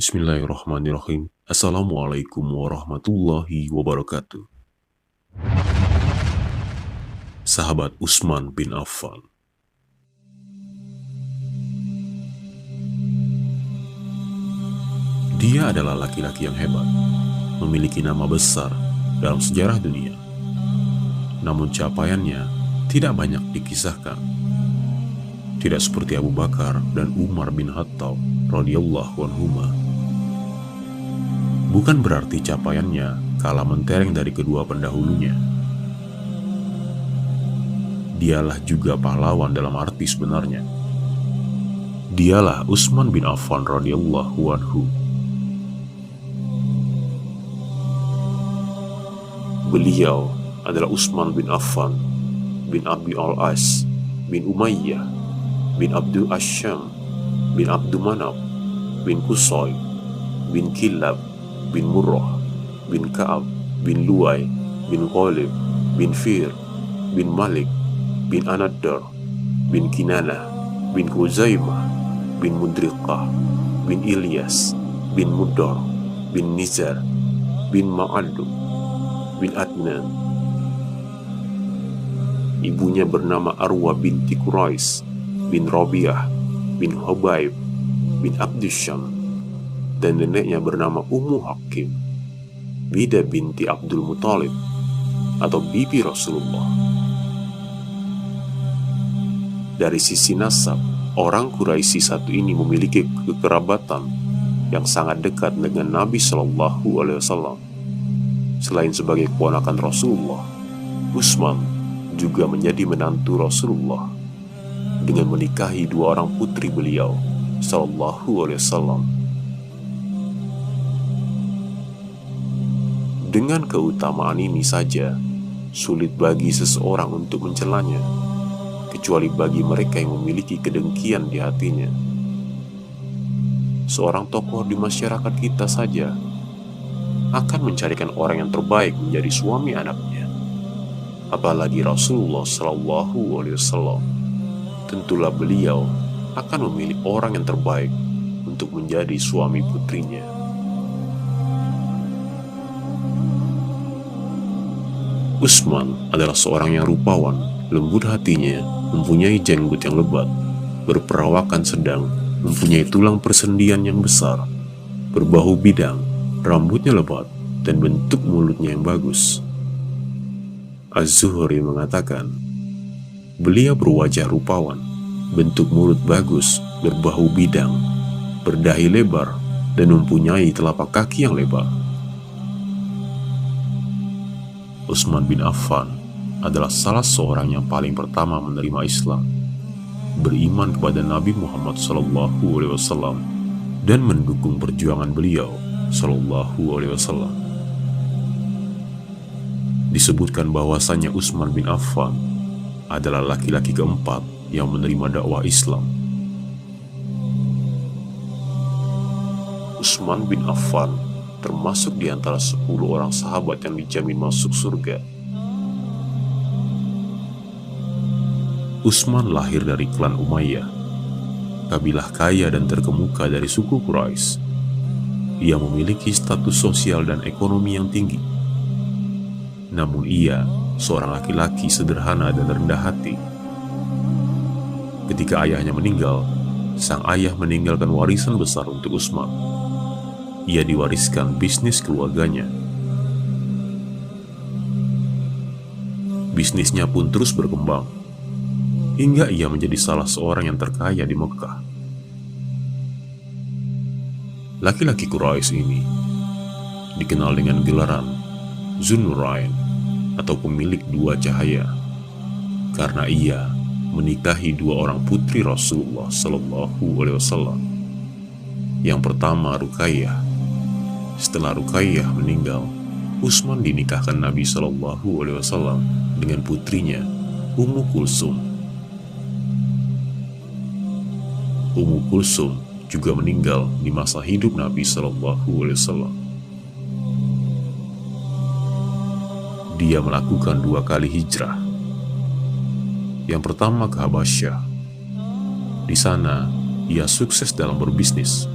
Bismillahirrahmanirrahim. Assalamualaikum warahmatullahi wabarakatuh. Sahabat Utsman bin Affan. Dia adalah laki-laki yang hebat, memiliki nama besar dalam sejarah dunia. Namun capaiannya tidak banyak dikisahkan. Tidak seperti Abu Bakar dan Umar bin Khattab radhiyallahu anhuma. Bukan berarti capaiannya kalah mentereng dari kedua pendahulunya. Dialah juga pahlawan dalam arti sebenarnya. Dialah Utsman bin Affan radhiyallahu anhu. Beliau adalah Utsman bin Affan bin Abi al-As bin Umayyah bin Abdul Asyam bin Abdul Manaf bin Qusay bin Kilab bin Murrah bin Ka'ab bin Luay bin Ghalib bin Fir bin Malik bin Anaddar bin Kinanah bin Khuzaimah bin Mudriqah bin Ilyas bin Mudar bin Nizar bin Ma'adu bin Adnan. Ibunya bernama Arwa binti Quraisy bin Rabi'ah bin Hubayb bin Abdusyam, dan neneknya bernama Ummu Hakim Bida binti Abdul Muthalib atau bibi Rasulullah. Dari sisi nasab, orang Quraisy satu ini memiliki kekerabatan yang sangat dekat dengan Nabi Shallallahu Alaihi Wasallam. Selain sebagai keponakan Rasulullah, Utsman juga menjadi menantu Rasulullah dengan menikahi dua orang putri beliau Shallallahu Alaihi Wasallam. Dengan keutamaan ini saja, sulit bagi seseorang untuk mencelanya, kecuali bagi mereka yang memiliki kedengkian di hatinya. Seorang tokoh di masyarakat kita saja akan mencarikan orang yang terbaik menjadi suami anaknya. Apalagi Rasulullah Shallallahu Alaihi Wasallam, tentulah beliau akan memilih orang yang terbaik untuk menjadi suami putrinya. Utsman adalah seorang yang rupawan, lembut hatinya, mempunyai jenggot yang lebat, berperawakan sedang, mempunyai tulang persendian yang besar, berbahu bidang, rambutnya lebat, dan bentuk mulutnya yang bagus. Az-Zuhri mengatakan, beliau berwajah rupawan, bentuk mulut bagus, berbahu bidang, berdahi lebar, dan mempunyai telapak kaki yang lebar. Utsman bin Affan adalah salah seorang yang paling pertama menerima Islam, beriman kepada Nabi Muhammad SAW, dan mendukung perjuangan beliau SAW. Disebutkan bahwasanya Utsman bin Affan adalah laki-laki keempat yang menerima dakwah Islam. Utsman bin Affan termasuk di antara 10 orang sahabat yang dijamin masuk surga. Utsman lahir dari klan Umayyah, kabilah kaya dan terkemuka dari suku Quraisy. Ia memiliki status sosial dan ekonomi yang tinggi. Namun ia seorang laki-laki sederhana dan rendah hati. Ketika ayahnya meninggal, sang ayah meninggalkan warisan besar untuk Utsman. Ia diwariskan bisnis keluarganya. Bisnisnya pun terus berkembang, hingga ia menjadi salah seorang yang terkaya di Mekah. Laki-laki Quraisy ini dikenal dengan gelaran Zunnurain atau pemilik dua cahaya, karena ia menikahi dua orang putri Rasulullah Sallallahu Alaihi Wasallam. Yang pertama Ruqayyah. Setelah Ruqayyah meninggal, Utsman dinikahkan Nabi Shallallahu Alaihi Wasallam dengan putrinya Ummu Kulsum. Ummu Kulsum juga meninggal di masa hidup Nabi Shallallahu Alaihi Wasallam. Dia melakukan 2 kali hijrah. Yang pertama ke Habasyah. Di sana ia sukses dalam berbisnis.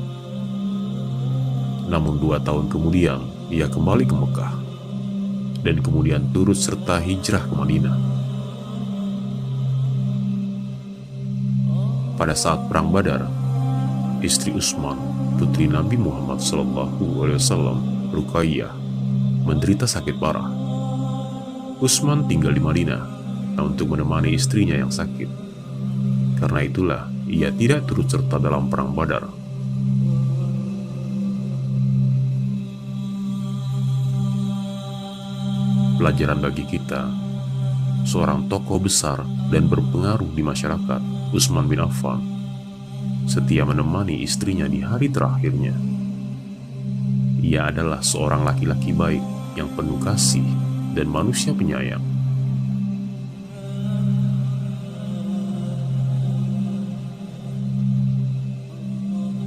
Namun 2 tahun kemudian, ia kembali ke Mekah dan kemudian turut serta hijrah ke Madinah. Pada saat Perang Badar, istri Utsman, putri Nabi Muhammad SAW, Ruqayyah, menderita sakit parah. Utsman tinggal di Madinah untuk menemani istrinya yang sakit. Karena itulah ia tidak turut serta dalam Perang Badar. Pelajaran bagi kita, seorang tokoh besar dan berpengaruh di masyarakat, Utsman bin Affan, setia menemani istrinya di hari terakhirnya. Ia adalah seorang laki-laki baik yang penuh kasih dan manusia penyayang.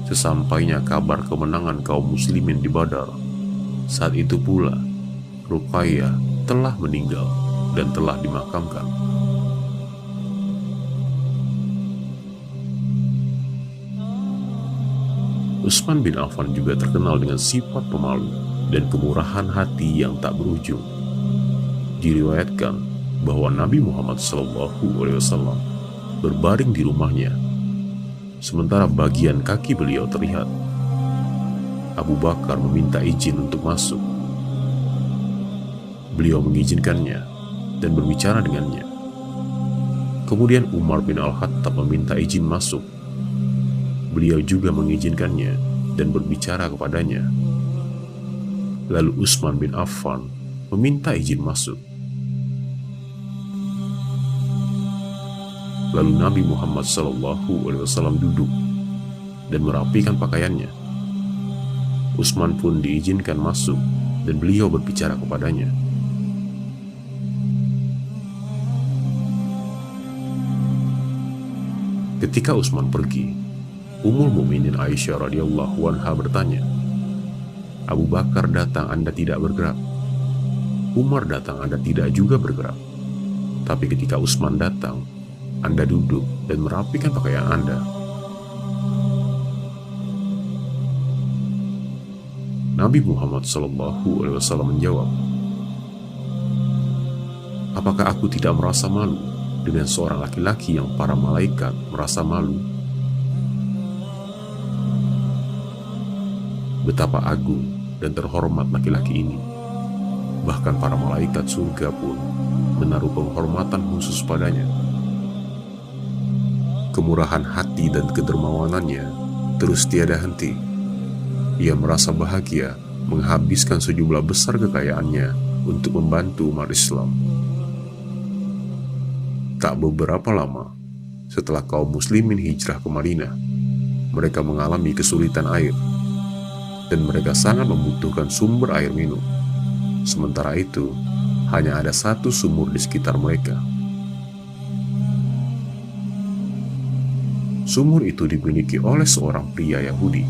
Sesampainya kabar kemenangan kaum muslimin di Badar, saat itu pula Ruqayyah telah meninggal dan telah dimakamkan. Utsman bin Affan juga terkenal dengan sifat pemalu dan kemurahan hati yang tak berujung. Diriwayatkan bahwa Nabi Muhammad SAW berbaring di rumahnya, sementara bagian kaki beliau terlihat. Abu Bakar meminta izin untuk masuk. Beliau mengizinkannya dan berbicara dengannya. Kemudian Umar bin Al-Khattab meminta izin masuk. Beliau juga mengizinkannya dan berbicara kepadanya. Lalu Utsman bin Affan meminta izin masuk. Lalu Nabi Muhammad SAW duduk dan merapikan pakaiannya. Utsman pun diizinkan masuk dan beliau berbicara kepadanya. Ketika Utsman pergi, Ummul Mukminin Aisyah radhiyallahu anha bertanya, "Abu Bakar datang, Anda tidak bergerak. Umar datang, Anda tidak juga bergerak. Tapi ketika Utsman datang, Anda duduk dan merapikan pakaian Anda." Nabi Muhammad SAW menjawab, "Apakah aku tidak merasa malu dengan seorang laki-laki yang para malaikat merasa malu?" Betapa agung dan terhormat laki-laki ini. Bahkan para malaikat surga pun menaruh penghormatan khusus padanya. Kemurahan hati dan kedermawanannya terus tiada henti. Ia merasa bahagia menghabiskan sejumlah besar kekayaannya untuk membantu umat Islam. Tak beberapa lama setelah kaum muslimin hijrah ke Madinah, mereka mengalami kesulitan air dan mereka sangat membutuhkan sumber air minum. Sementara itu, hanya ada satu sumur di sekitar mereka. Sumur itu dimiliki oleh seorang pria Yahudi.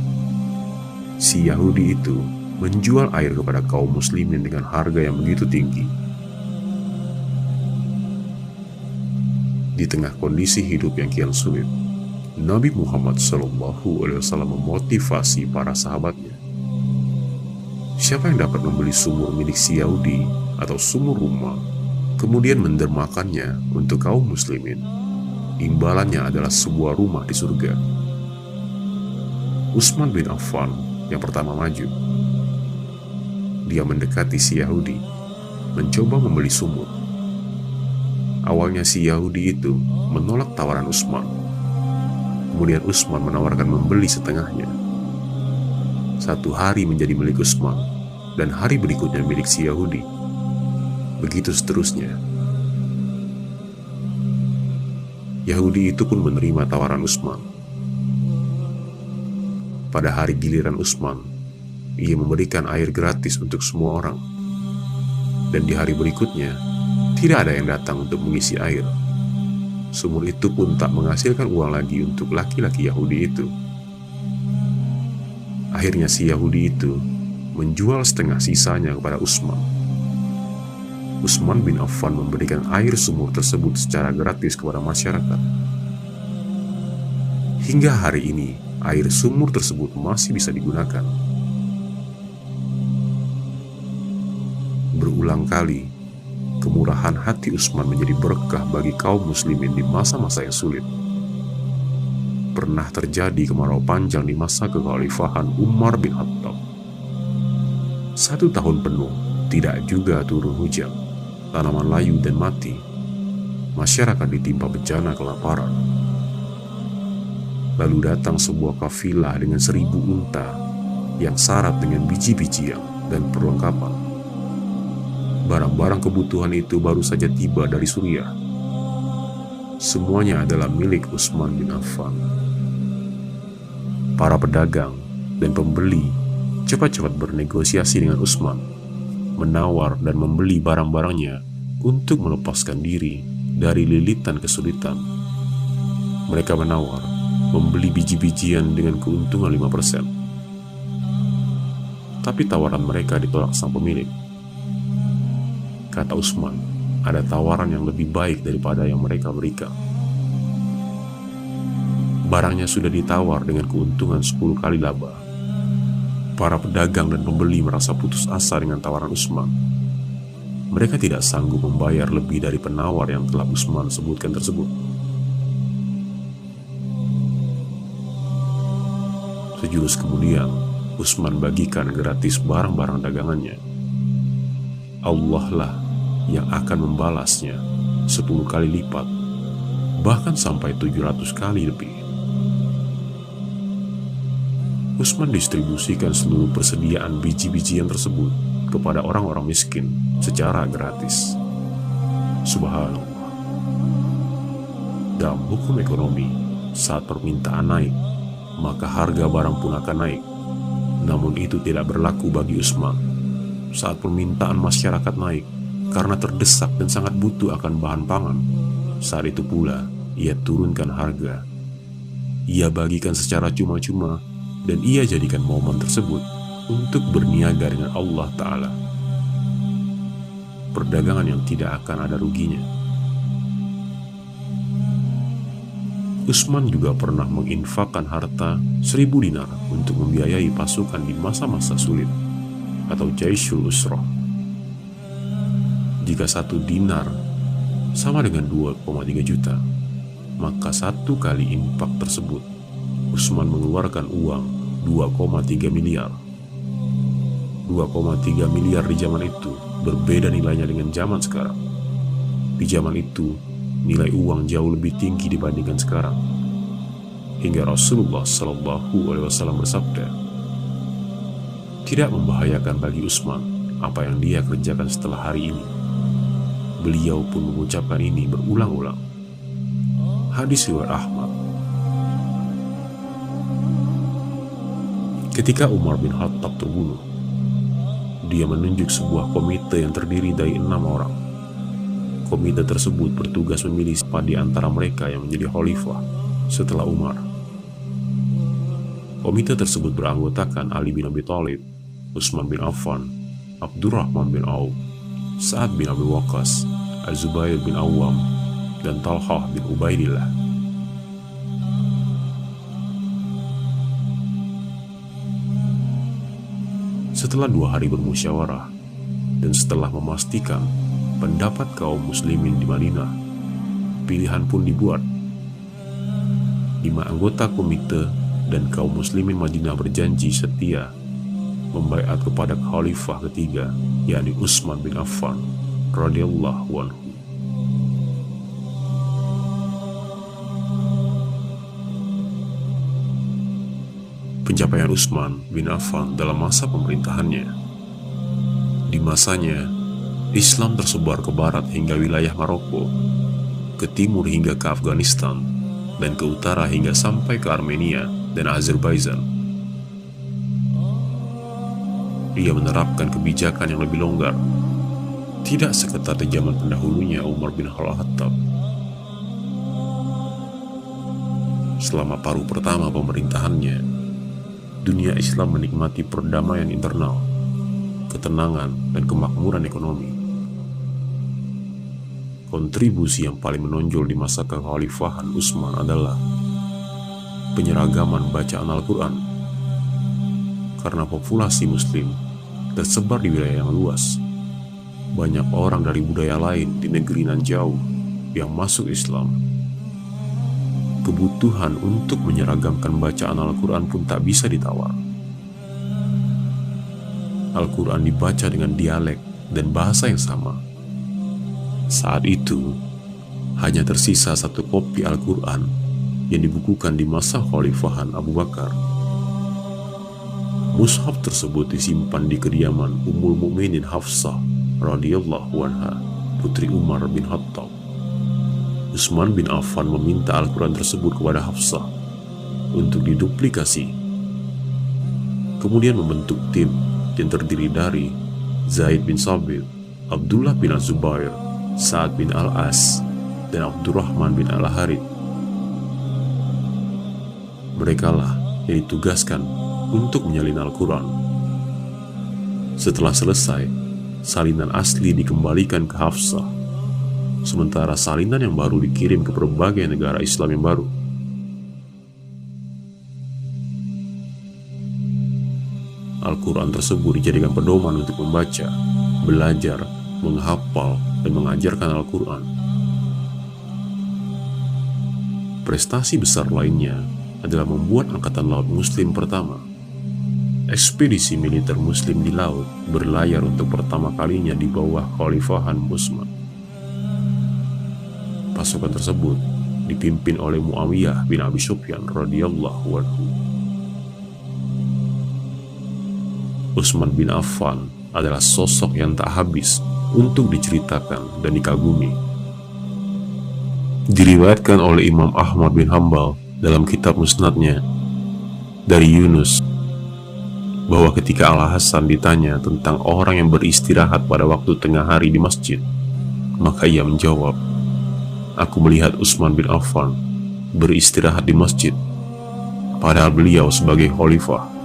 Si Yahudi itu menjual air kepada kaum muslimin dengan harga yang begitu tinggi. Di tengah kondisi hidup yang kian sulit, Nabi Muhammad SAW memotivasi para sahabatnya. Siapa yang dapat membeli sumur milik si Yahudi atau sumur rumah, kemudian mendermakannya untuk kaum muslimin, imbalannya adalah sebuah rumah di surga. Utsman bin Affan yang pertama maju. Dia mendekati si Yahudi, mencoba membeli sumur. Awalnya si Yahudi itu menolak tawaran Utsman. Kemudian Utsman menawarkan membeli setengahnya. 1 hari menjadi milik Utsman, dan hari berikutnya milik si Yahudi. Begitu seterusnya. Yahudi itu pun menerima tawaran Utsman. Pada hari giliran Utsman, ia memberikan air gratis untuk semua orang. Dan di hari berikutnya, tidak ada yang datang untuk mengisi air. Sumur itu pun tak menghasilkan uang lagi untuk laki-laki Yahudi itu. Akhirnya si Yahudi itu menjual setengah sisanya kepada Utsman. Utsman bin Affan memberikan air sumur tersebut secara gratis kepada masyarakat. Hingga hari ini, air sumur tersebut masih bisa digunakan. Berulang kali, kemurahan hati Utsman menjadi berkah bagi kaum muslimin di masa-masa yang sulit. Pernah terjadi kemarau panjang di masa kekhalifahan Umar bin Khattab. 1 tahun penuh tidak juga turun hujan, tanaman layu dan mati. Masyarakat ditimpa bencana kelaparan. Lalu datang sebuah kafilah dengan 1000 unta yang syarat dengan biji-bijian dan perlengkapan. Barang-barang kebutuhan itu baru saja tiba dari Suriah. Semuanya adalah milik Utsman bin Affan. Para pedagang dan pembeli cepat-cepat bernegosiasi dengan Utsman, menawar dan membeli barang-barangnya untuk melepaskan diri dari lilitan kesulitan. Mereka menawar membeli biji-bijian dengan keuntungan 5%. Tapi tawaran mereka ditolak sang pemilik. Kata Utsman, ada tawaran yang lebih baik daripada yang mereka berikan. Barangnya sudah ditawar dengan keuntungan 10 kali laba. Para pedagang dan pembeli merasa putus asa dengan tawaran Utsman. Mereka tidak sanggup membayar lebih dari penawar yang telah Utsman sebutkan tersebut. Sejurus kemudian, Utsman bagikan gratis barang-barang dagangannya. Allah lah yang akan membalasnya 10 kali lipat, bahkan sampai 700 kali lebih. Utsman distribusikan seluruh persediaan biji-bijian tersebut kepada orang-orang miskin secara gratis. Subhanallah. Dalam hukum ekonomi, saat permintaan naik, maka harga barang pun akan naik. Namun itu tidak berlaku bagi Utsman. Saat permintaan masyarakat naik karena terdesak dan sangat butuh akan bahan pangan, saat itu pula ia turunkan harga. Ia bagikan secara cuma-cuma dan ia jadikan momen tersebut untuk berniaga dengan Allah Ta'ala. Perdagangan yang tidak akan ada ruginya. Utsman juga pernah menginfakkan harta 1000 dinar untuk membiayai pasukan di masa-masa sulit atau Jaishul Usrah. Jika 1 dinar sama dengan 2,3 juta, maka 1 kali infak tersebut Utsman mengeluarkan uang 2,3 miliar. 2,3 miliar di zaman itu berbeda nilainya dengan zaman sekarang. Di zaman itu, nilai uang jauh lebih tinggi dibandingkan sekarang. Hingga Rasulullah SAW bersabda, tidak membahayakan bagi Utsman apa yang dia kerjakan setelah hari ini. Beliau pun mengucapkan ini berulang-ulang. Hadis riwayat Ahmad. Ketika Umar bin Khattab terbunuh, dia menunjuk sebuah komite yang terdiri dari 6 orang. Komite tersebut bertugas memilih siapa di antara mereka yang menjadi khalifah setelah Umar. Komite tersebut beranggotakan Ali bin Abi Thalib, Utsman bin Affan, Abdurrahman bin Auf, Sa'ad bin Abi Waqqas, Az-Zubair bin Awam, dan Talhah bin Ubaidillah. Setelah 2 hari bermusyawarah dan setelah memastikan pendapat kaum muslimin di Madinah, pilihan pun dibuat. 5 anggota komite dan kaum muslimin Madinah berjanji setia membaiat kepada khalifah ketiga, yakni Utsman bin Affan radhiyallahu anhu. Pencapaian Utsman bin Affan dalam masa pemerintahannya. Di masanya, Islam tersebar ke barat hingga wilayah Maroko, ke timur hingga ke Afghanistan, dan ke utara hingga sampai ke Armenia dan Azerbaijan. Ia menerapkan kebijakan yang lebih longgar, tidak seketat di zaman pendahulunya Umar bin Khattab. Selama paruh pertama pemerintahannya, dunia Islam menikmati perdamaian internal, ketenangan, dan kemakmuran ekonomi. Kontribusi yang paling menonjol di masa kekhalifahan Utsman adalah penyeragaman bacaan Al-Quran. Karena populasi Muslim tersebar di wilayah yang luas, banyak orang dari budaya lain di negeri nan jauh yang masuk Islam. Kebutuhan untuk menyeragamkan bacaan Al-Quran pun tak bisa ditawar. Al-Quran dibaca dengan dialek dan bahasa yang sama. Saat itu, hanya tersisa satu kopi Al-Quran yang dibukukan di masa Khalifahan Abu Bakar. Mushaf tersebut disimpan di kediaman Ummul Mukminin Hafsah radhiyallahu anha, putri Umar bin Khattab. Utsman bin Affan meminta Al-Quran tersebut kepada Hafsah untuk diduplikasi. Kemudian membentuk tim yang terdiri dari Zaid bin Sabit, Abdullah bin Az-Zubair, Sa'ad bin Al-As, dan Abdurrahman bin Al-Harith. Merekalah yang ditugaskan untuk menyalin Al-Quran. Setelah selesai, salinan asli dikembalikan ke Hafsah, sementara salinan yang baru dikirim ke berbagai negara Islam yang baru. Al-Quran tersebut dijadikan pedoman untuk membaca, belajar, menghafal, dan mengajarkan Al-Quran. Prestasi besar lainnya adalah membuat Angkatan Laut Muslim pertama. Ekspedisi militer Muslim di laut berlayar untuk pertama kalinya di bawah Khalifahan Utsman. Pasukan tersebut dipimpin oleh Muawiyah bin Abi Sufyan radhiyallahu anhu. Utsman bin Affan adalah sosok yang tak habis untuk diceritakan dan dikagumi. Diriwayatkan oleh Imam Ahmad bin Hambal dalam kitab Musnadnya dari Yunus bahwa ketika Al-Hasan ditanya tentang orang yang beristirahat pada waktu tengah hari di masjid, maka ia menjawab, "Aku melihat Utsman bin Affan beristirahat di masjid, padahal beliau sebagai khalifah.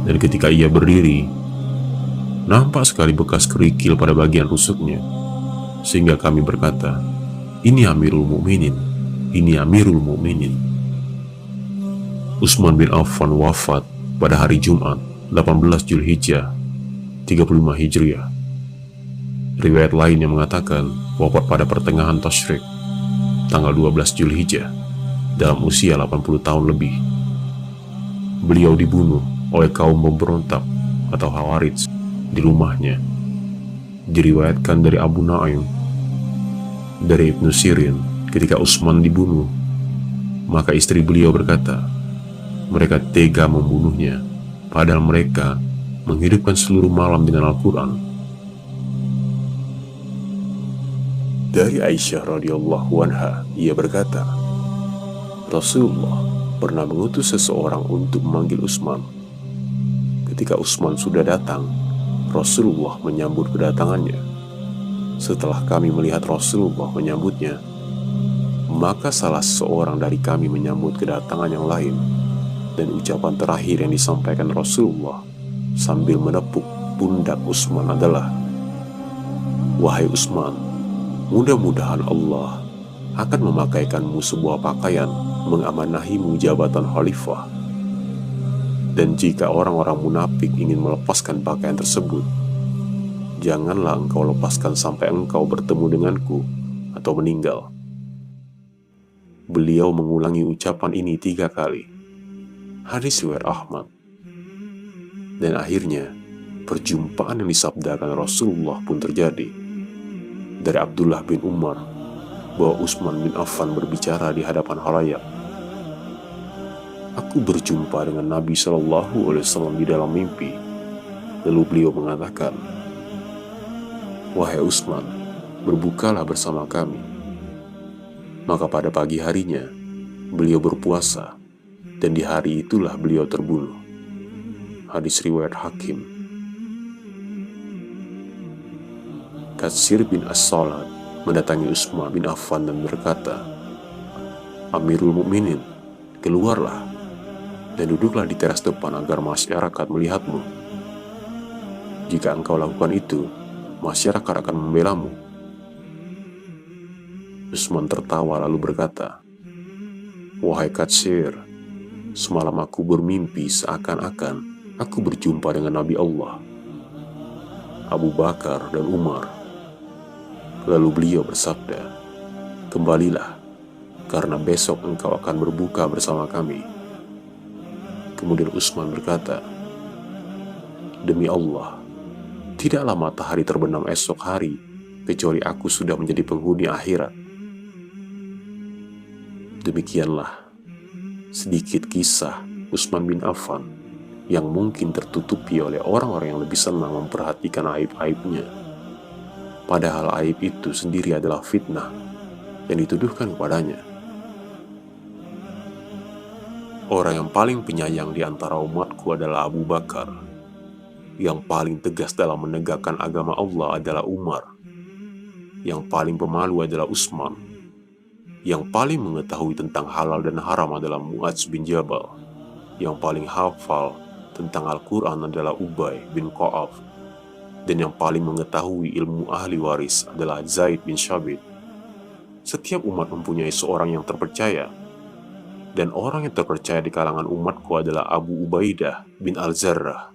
Dan ketika ia berdiri, nampak sekali bekas kerikil pada bagian rusuknya, sehingga kami berkata, ini Amirul Mukminin, ini Amirul Mukminin." Utsman bin Affan wafat pada hari Jumat 18 Zulhijjah 35 Hijriah. Riwayat lain yang mengatakan wafat pada pertengahan Tasyrik tanggal 12 Zulhijjah dalam usia 80 tahun lebih. Beliau dibunuh oleh kaum pemberontak atau Khawarij di rumahnya. Diriwayatkan dari Abu Naim dari Ibnu Sirin, ketika Utsman dibunuh, maka istri beliau berkata, mereka tega membunuhnya, padahal mereka menghidupkan seluruh malam dengan Al-Quran. Dari Aisyah radhiyallahu anha, ia berkata, Rasulullah pernah mengutus seseorang untuk memanggil Utsman. Ketika Utsman sudah datang, Rasulullah menyambut kedatangannya. Setelah kami melihat Rasulullah menyambutnya, maka salah seorang dari kami menyambut kedatangan yang lain, dan ucapan terakhir yang disampaikan Rasulullah sambil menepuk pundak Utsman adalah, "Wahai Utsman, mudah-mudahan Allah akan memakaikanmu sebuah pakaian mengamanahimu jabatan khalifah. Dan jika orang-orang munafik ingin melepaskan pakaian tersebut, janganlah engkau lepaskan sampai engkau bertemu denganku atau meninggal." Beliau mengulangi ucapan ini 3 kali. Hadis riwayat Ahmad. Dan akhirnya perjumpaan yang disabdakan Rasulullah pun terjadi. Dari Abdullah bin Umar bahwa Utsman bin Affan berbicara di hadapan khalayak, "Aku berjumpa dengan Nabi SAW di dalam mimpi. Lalu beliau mengatakan, 'Wahai Utsman, berbukalah bersama kami.' Maka pada pagi harinya beliau berpuasa, dan di hari itulah beliau terbunuh." Hadis riwayat Hakim. Katsir bin As-Salat mendatangi Utsman bin Affan dan berkata, "Amirul Mukminin, keluarlah dan duduklah di teras depan agar masyarakat melihatmu. Jika engkau lakukan itu, masyarakat akan membelamu." Utsman tertawa lalu berkata, "Wahai Katsir, semalam aku bermimpi seakan-akan aku berjumpa dengan Nabi Allah, Abu Bakar dan Umar, Lalu beliau bersabda, "Kembalilah, karena besok engkau akan berbuka bersama kami." Kemudian Utsman berkata, "Demi Allah, tidaklah matahari terbenam esok hari, kecuali aku sudah menjadi penghuni akhirat." Demikianlah sedikit kisah Utsman bin Affan yang mungkin tertutupi oleh orang-orang yang lebih senang memperhatikan aib-aibnya. Padahal aib itu sendiri adalah fitnah yang dituduhkan kepadanya. Orang yang paling penyayang di antara umatku adalah Abu Bakar. Yang paling tegas dalam menegakkan agama Allah adalah Umar. Yang paling pemalu adalah Utsman. Yang paling mengetahui tentang halal dan haram adalah Mu'adz bin Jabal. Yang paling hafal tentang Al-Quran adalah Ubay bin Ka'ab. Dan yang paling mengetahui ilmu ahli waris adalah Zaid bin Syabit. Setiap umat mempunyai seorang yang terpercaya. Dan orang yang terpercaya di kalangan umatku adalah Abu Ubaidah bin Al-Zarrah.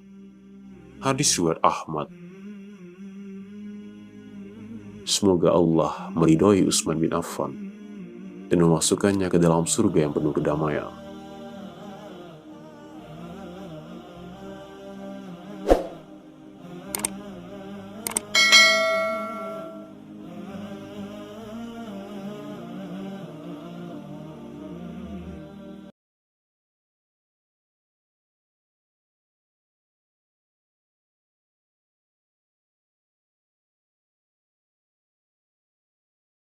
Hadis riwayat Ahmad. Semoga Allah meridhoi Utsman bin Affan dan memasukkannya ke dalam surga yang penuh kedamaian.